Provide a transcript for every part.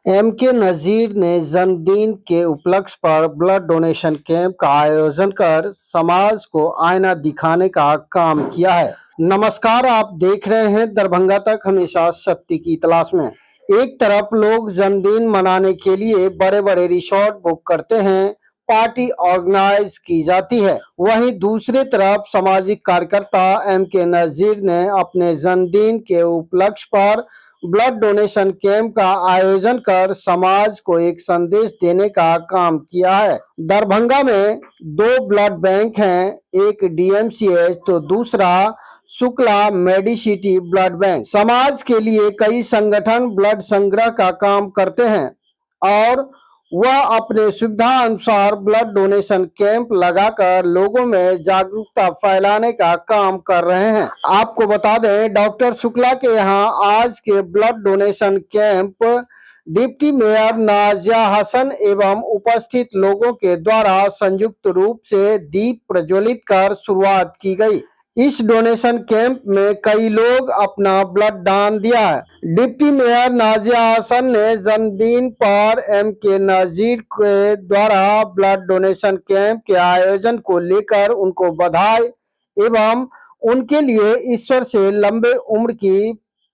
M के नजीर ने जन्मदिन के उपलक्ष्य पर ब्लड डोनेशन कैंप का आयोजन कर समाज को आईना दिखाने का काम किया है। नमस्कार, आप देख रहे हैं दरभंगा तक, हमेशा सत्य की तलाश में। एक तरफ लोग जन्मदिन मनाने के लिए बड़े बड़े रिसोर्ट बुक करते हैं, पार्टी ऑर्गेनाइज की जाती है, वहीं दूसरी तरफ सामाजिक कार्यकर्ता एम के नजीर ने अपने जन्मदिन के उपलक्ष्य पर ब्लड डोनेशन कैंप का आयोजन कर समाज को एक संदेश देने का काम किया है। दरभंगा में दो ब्लड बैंक हैं, एक डीएमसीएच तो दूसरा शुक्ला मेडिसिटी ब्लड बैंक। समाज के लिए कई संगठन ब्लड संग्रह का काम करते हैं और वह अपने सुविधा अनुसार ब्लड डोनेशन कैंप लगाकर लोगों में जागरूकता फैलाने का काम कर रहे हैं। आपको बता दें, डॉक्टर शुक्ला के यहाँ आज के blood donation camp deputy mayor Nazia Hasan एवं उपस्थित लोगों के द्वारा संयुक्त रूप से दीप प्रज्वलित कर शुरुआत की गई। इस डोनेशन कैंप में कई लोग अपना ब्लड दान दिया है। डिप्टी मेयर नाजिया हसन ने जन्मदिन पर एम के नजीर के द्वारा ब्लड डोनेशन कैंप के आयोजन को लेकर उनको बधाई एवं उनके लिए ईश्वर से लंबे उम्र की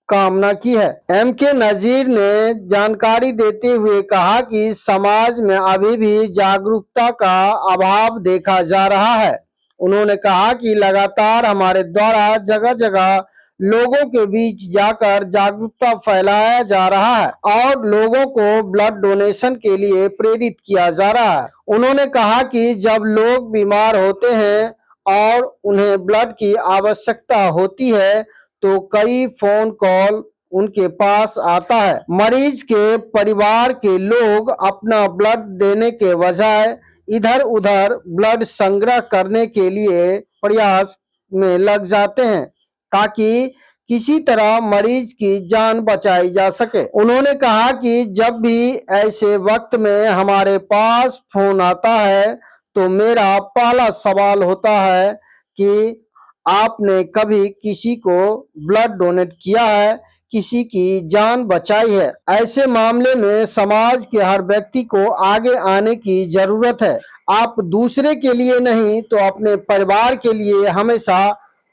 कामना की है। एम के नजीर ने जानकारी देते हुए कहा कि समाज में अभी भी जागरूकता का अभाव देखा जा रहा है। उन्होंने कहा कि लगातार हमारे द्वारा जगह जगह लोगों के बीच जाकर जागरूकता फैलाया जा रहा है और लोगों को ब्लड डोनेशन के लिए प्रेरित किया जा रहा है। उन्होंने कहा कि जब लोग बीमार होते हैं और उन्हें ब्लड की आवश्यकता होती है तो कई फोन कॉल उनके पास आता है। मरीज के परिवार के लोग अपना ब्लड देने के बजाय इधर उधर ब्लड संग्रह करने के लिए प्रयास में लग जाते हैं ताकि किसी तरह मरीज की जान बचाई जा सके। उन्होंने कहा कि जब भी ऐसे वक्त में हमारे पास फोन आता है तो मेरा पहला सवाल होता है कि आपने कभी किसी को ब्लड डोनेट किया है, किसी की जान बचाई है। ऐसे मामले में समाज के हर व्यक्ति को आगे आने की जरूरत है। आप दूसरे के लिए नहीं तो अपने परिवार के लिए हमेशा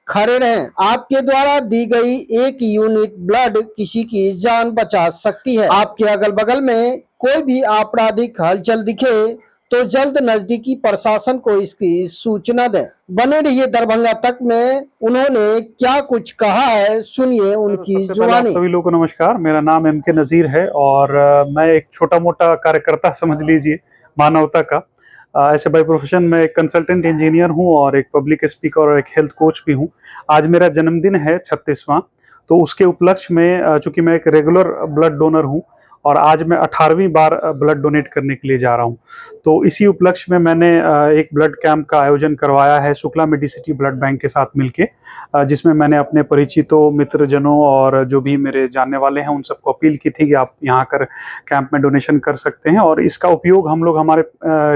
खड़े रहें। आपके द्वारा दी गई एक यूनिट ब्लड किसी की जान बचा सकती है। आपके अगल बगल में कोई भी आपराधिक हलचल दिखे तो जल्द नजदीकी प्रशासन को इसकी सूचना दें। बने रहिए दरभंगा तक में। उन्होंने क्या कुछ कहा है, सुनिए उनकी जुबानी। सभी लोगों को नमस्कार। मेरा नाम एम के नजीर है और मैं एक छोटा मोटा कार्यकर्ता समझ लीजिए मानवता का। ऐसे बाय प्रोफेशन मैं एक कंसल्टेंट इंजीनियर हूं और एक पब्लिक स्पीकर और एक हेल्थ कोच भी हूं। आज मेरा जन्मदिन है 36वां, तो उसके उपलक्ष्य में चूंकि मैं एक रेगुलर ब्लड डोनर हूं और आज मैं 18वीं बार ब्लड डोनेट करने के लिए जा रहा हूं, तो इसी उपलक्ष्य में मैंने एक ब्लड कैंप का आयोजन करवाया है शुक्ला मेडिसिटी ब्लड बैंक के साथ मिलके, जिसमें मैंने अपने परिचितों, मित्रजनों और जो भी मेरे जानने वाले हैं उन सबको अपील की थी कि आप यहाँ आकर कैंप में डोनेशन कर सकते हैं और इसका उपयोग हम लोग हमारे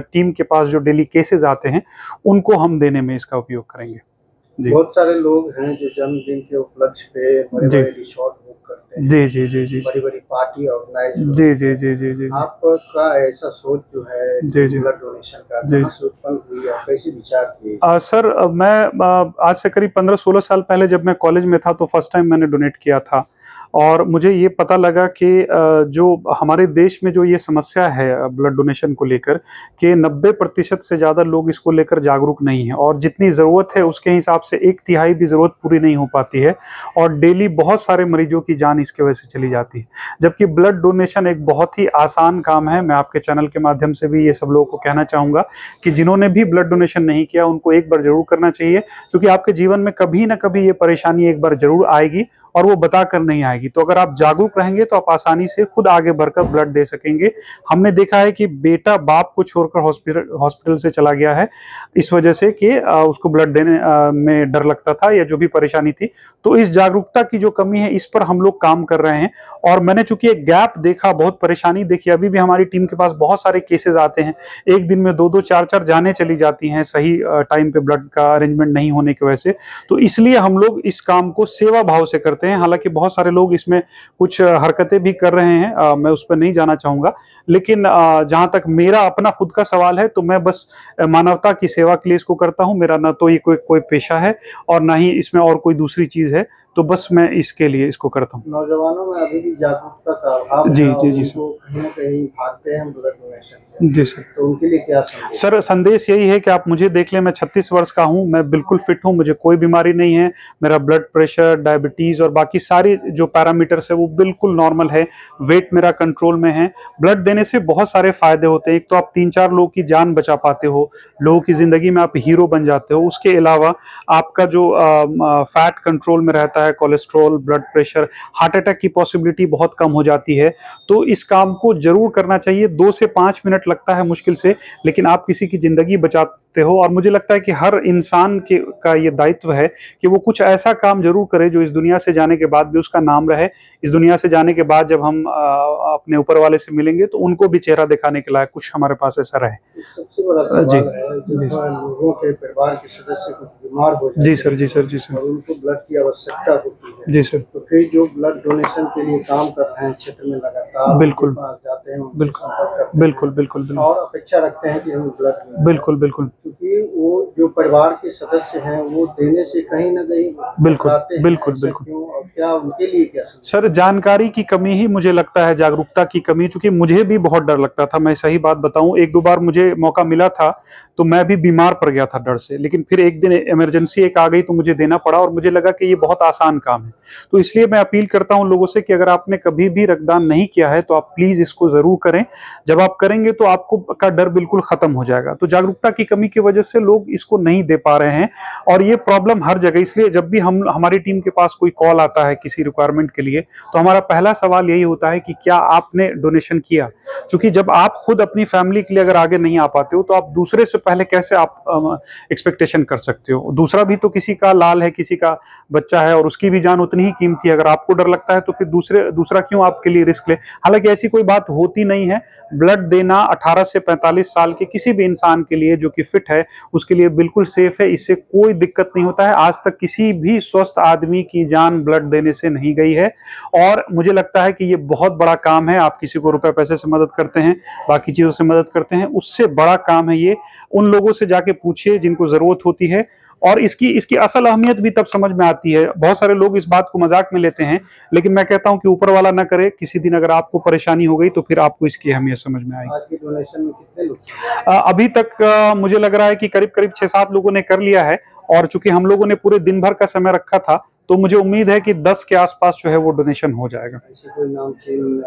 टीम के पास जो डेली केसेस आते हैं उनको हम देने में इसका उपयोग करेंगे। जी। बहुत सारे लोग हैं जो जन्मदिन के उपलक्ष्य पे बड़े-बड़े रिसोर्ट बुक करते हैं। जी जी जी जी। बड़ी-बड़ी पार्टी ऑर्गेनाइज। जी जी जी जी जी। आपका ऐसा सोच जो है जी जी ब्लड डोनेशन का कहाँ से उत्पन्न हुई और कैसे विचार किए? सर, मैं आज से करीब 15-16 साल पहले जब मैं कॉलेज में था तो फर्स्ट टाइम मैंने डोनेट किया था और मुझे ये पता लगा कि जो हमारे देश में जो ये समस्या है ब्लड डोनेशन को लेकर कि 90% से ज़्यादा लोग इसको लेकर जागरूक नहीं हैं और जितनी ज़रूरत है उसके हिसाब से 1/3 भी ज़रूरत पूरी नहीं हो पाती है और डेली बहुत सारे मरीजों की जान इसके वजह से चली जाती है। जबकि ब्लड डोनेशन एक बहुत ही आसान काम है। मैं आपके चैनल के माध्यम से भी ये सब लोगों को कहना चाहूँगा कि जिन्होंने भी ब्लड डोनेशन नहीं किया उनको एक बार ज़रूर करना चाहिए, क्योंकि आपके जीवन में कभी ना कभी ये परेशानी एक बार ज़रूर आएगी और वो बता कर नहीं आएगी। तो अगर आप जागरूक रहेंगे तो आप आसानी से खुद आगे बढ़कर ब्लड दे सकेंगे। हमने देखा है कि बेटा बाप को छोड़कर हॉस्पिटल से चला गया है इस वजह से कि उसको ब्लड देने में डर लगता था या जो भी परेशानी थी। तो इस जागरूकता की जो कमी है इस पर हम लोग काम कर रहे हैं और मैंने चूंकि एक गैप देखा, बहुत परेशानी देखी। अभी भी हमारी टीम के पास बहुत सारे केसेस आते हैं, एक दिन में 2-2 4-4 जाने चली जाती हैं सही टाइम पे ब्लड का अरेंजमेंट नहीं होने की वजह से। तो इसलिए हम लोग इस काम को सेवा भाव से करते हैं। हालांकि बहुत सारे लोग लोग इसमें कुछ हरकतें भी कर रहे हैं, मैं उस पर नहीं जाना चाहूँगा। लेकिन जहाँ तक मेरा अपना खुद का सवाल है तो मैं बस मानवता की सेवा के लिए इसको करता हूँ। मेरा ना तो ये कोई पेशा है और ना ही इसमें और कोई दूसरी चीज़ है, तो बस मैं इसके लिए इसको करता हूँ। नौजवानों में अभी भी जागरूकता का अभाव जी, है जी, और जी, सर। उनको कहीं न कहीं भागते हैं ब्लड डोनेशन से, जी, सर। तो उनके लिए क्या संदेश? सर, संदेश यही है कि आप मुझे देख लें, मैं 36 वर्ष का हूँ, मैं बिल्कुल फिट हूँ, मुझे कोई बीमारी नहीं है। मेरा ब्लड प्रेशर, डायबिटीज़ और बाकी सारी जो पैरामीटर्स है वो बिल्कुल नॉर्मल है। वेट मेरा कंट्रोल में है। ब्लड देने से बहुत सारे फ़ायदे होते हैं। एक तो आप 3-4 लोगों की जान बचा पाते हो, लोगों की ज़िंदगी में आप हीरो बन जाते हो। उसके अलावा आपका जो फैट कंट्रोल में रहता है, cholesterol, blood pressure, heart attack की पॉसिबिलिटी बहुत कम हो जाती है। तो इस काम को ज़रूर करना चाहिए। 2 से 5 मिनट लगता है मुश्किल से, लेकिन आप किसी की ज़िंदगी बचाते हो और मुझे लगता है कि हर इंसान का ये दायित्व है कि वो कुछ ऐसा काम ज़रूर करे जो इस दुनिया से जाने के बाद भी उसका नाम रहे। इस दुनिया से जाने के बाद जब हम अपने ऊपर वाले से मिलेंगे तो उनको भी चेहरा दिखाने के लायक कुछ हमारे पास ऐसा रहे। एक सबसे बड़ा जी। सवाल है जी, जब लोगों के परिवार के सदस्य कुछ बीमार हो जी जाते सर, जी सर, जी हैं सर। और उनको ब्लड की आवश्यकता होती है, जी सर। तो फिर जो ब्लड डोनेशन के लिए काम कर रहे हैं क्षेत्र में लगातार बिल्कुल। उनके पास जाते हैं, उनसे बिल्कुल, संपर्क करते हैं बिल्कुल, बिल्कुल, बिल्कुल। और अपेक्षा रखते हैं कि हमें ब्लड मिले। बिल्कुल, बिल्कुल। क्योंकि वो जो परिवार के सदस्य हैं वो देने से कहीं न कहीं बिल्कुल, घबराते हैं। बिल्कुल, ऐसा बिल्कुल। क्यों और क्या उनके लिए क्या संदेश? सर, जानकारी की कमी ही मुझे लगता है, जागरूकता की कमी, चूँकि मुझे भी बहुत डर लगता था, मैं सही बात बताऊँ, 1-2 बार मुझे मौका मिला था, तो मैं भी बीमार पड़ गया था डर से। लेकिन फिर एक दिन इमरजेंसी एक आ गई तो मुझे देना पड़ा और मुझे लगा कि ये बहुत आसान काम है। तो इसलिए मैं अपील करता हूँ लोगों से कि अगर आपने कभी भी रक्तदान नहीं किया है, तो आप प्लीज़ इसको ज़रूर करें। जब आप करेंगे तो आपको का डर बिल्कुल खत्म हो जाएगा। तो जागरूकता की कमी की वजह से लोग इसको नहीं दे पा रहे हैं और ये प्रॉब्लम हर जगह, इसलिए जब भी हमारी टीम के पास कोई कॉल आता है किसी रिक्वायरमेंट के लिए, तो हमारा पहला सवाल यही होता है कि क्या आपने डोनेशन किया? क्योंकि जब आप खुद अपनी फैमिली के लिए अगर आगे नहीं आ पाते हो, तो आप दूसरे से पहले कैसे आप एक्सपेक्टेशन कर सकते हो? दूसरा भी तो किसी का लाल है, किसी का बच्चा है और उसकी भी जान उतनी ही कीमती है। अगर आपको डर लगता है तो फिर दूसरा क्यों आपके लिए रिस्क ले? हालाँकि ऐसी कोई बात होती नहीं है। ब्लड देना 18 से 45 साल के किसी भी इंसान के लिए जो कि फिट है, उसके लिए बिल्कुल सेफ है, इससे कोई दिक्कत नहीं होता है। आज तक किसी भी स्वस्थ आदमी की जान ब्लड देने से नहीं गई है और मुझे लगता है कि ये बहुत बड़ा काम है। आप किसी को रुपए पैसे से मदद करते हैं, बाकी चीज़ों से मदद करते हैं, उससे बड़ा काम है ये। उन लोगों से जाके पूछिए जिनको ज़रूरत होती है और इसकी इसकी असल अहमियत भी तब समझ में आती है। बहुत सारे लोग इस बात को मज़ाक में लेते हैं, लेकिन मैं कहता हूँ कि ऊपर वाला ना करे, किसी दिन अगर आपको परेशानी हो गई तो फिर आपको इसकी अहमियत समझ में आएगी। आज के डोनेशन में कितने लोग? अभी तक मुझे लग रहा है कि करीब-करीब 6-7 लोगों ने कर लिया है और चूँकि हम लोगों ने पूरे दिन भर का समय रखा था, तो मुझे उम्मीद है कि 10 के आस-पास जो है वो डोनेशन हो जाएगा। ऐसे कोई नामचीन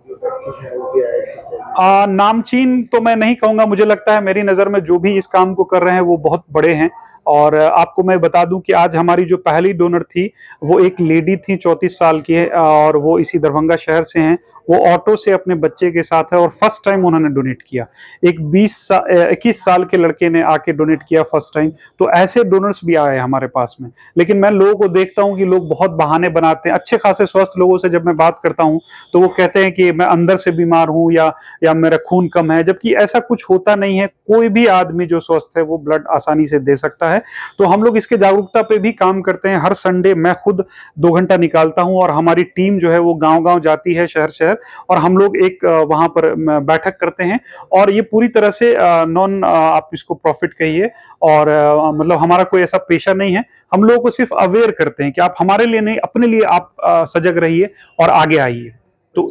जो व्यक्ति है वो भी आए थे? नामचीन तो मैं नहीं कहूँगा, मुझे लगता है मेरी नज़र में जो भी इस काम को कर रहे हैं वो बहुत बड़े हैं और आपको मैं बता दूँ कि आज हमारी जो पहली डोनर थी, वो एक लेडी थी 34 साल की है और वो इसी दरभंगा शहर से हैं। वो ऑटो से अपने बच्चे के साथ है और फर्स्ट टाइम उन्होंने डोनेट किया। एक 21 साल के लड़के ने आके डोनेट किया फर्स्ट टाइम, तो ऐसे डोनर्स भी आए हमारे पास में। लेकिन मैं लोगों को देखता हूँ कि लोग बहुत बहाने बनाते हैं। अच्छे खासे स्वस्थ लोगों से जब मैं बात करता हूँ, तो वो कहते हैं कि मैं अंदर से बीमार हूँ या मेरा खून कम है, जबकि ऐसा कुछ होता नहीं है। कोई भी आदमी जो स्वस्थ है वो ब्लड आसानी से दे सकता है। तो हम लोग इसके जागरूकता पे भी काम करते हैं। हर संडे मैं खुद 2 घंटा निकालता हूँ और हमारी टीम जो है वो गाँव-गाँव जाती है, शहर-शहर और हम लोग एक वहाँ पर बैठक करते हैं और ये पूरी तरह से आप इसको प्रॉफिट कहिए और मतलब हमारा कोई ऐसा पेशा नहीं है। हम लोगों को सिर्फ अवेयर करते हैं कि आप हमारे लिए नहीं, अपने लिए आप सजग रहिए और आगे आइए। तो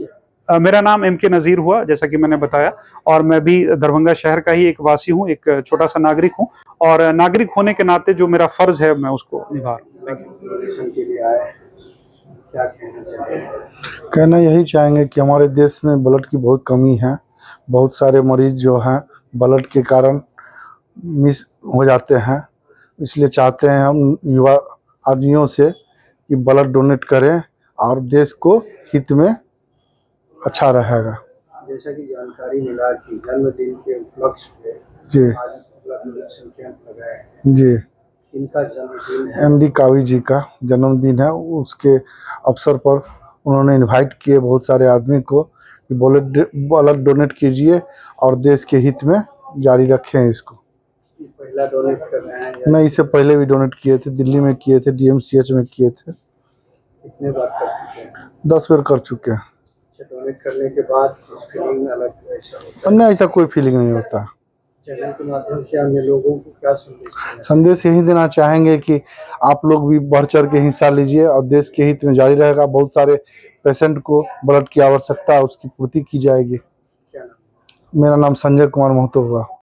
मेरा नाम एम के नज़ीर हुआ, जैसा कि मैंने बताया और मैं भी दरभंगा शहर का ही एक वासी हूँ, एक छोटा-सा नागरिक हूँ और नागरिक होने के नाते जो मेरा फ़र्ज़ है मैं उसको निभा रहा हूँ। डोनेशन के लिए आए, क्या कहना चाहेंगे? कहना यही चाहेंगे कि हमारे देश में ब्लड की बहुत कमी है। बहुत सारे मरीज जो हैं ब्लड के कारण मिस हो जाते हैं, इसलिए चाहते हैं हम युवा आदमियों से कि ब्लड डोनेट करें और देश को हित में अच्छा रहेगा। जैसा कि जानकारी मिला कि जन्मदिन के उपलक्ष्य पे जी आज ब्लड डोनेशन कैंप लगाया है। जी, इनका जन्मदिन है। एमडी कावी जी का जन्मदिन है, उसके अवसर पर उन्होंने इनवाइट किए बहुत सारे आदमी को कि ब्लड डोनेट कीजिए और देश के हित में जारी रखें इसको। ये पहला डोनेट कर रहे हैं या नहीं, इससे पहले भी डोनेट किए थे, दिल्ली में किए थे, डीएमसीएच में किए थे। कितने बार कर चुके हैं? 10 बार कर चुके हैं। डोनेट करने के बाद फीलिंग अलग ऐसा होता अन्य ऐसा कोई फीलिंग नहीं होता। है। चैनल के माध्यम से अन्य लोगों को क्या संदेश देना संदेश यही देना चाहेंगे कि आप लोग भी बढ़ चढ़ के हिस्सा लीजिए और देश के हित में जारी रहेगा। बहुत सारे पेशेंट को ब्लड की आवश्यकता है, उसकी पूर्ति की जाएगी। क्या नाम? मेरा नाम संजय कुमार महतो हुआ।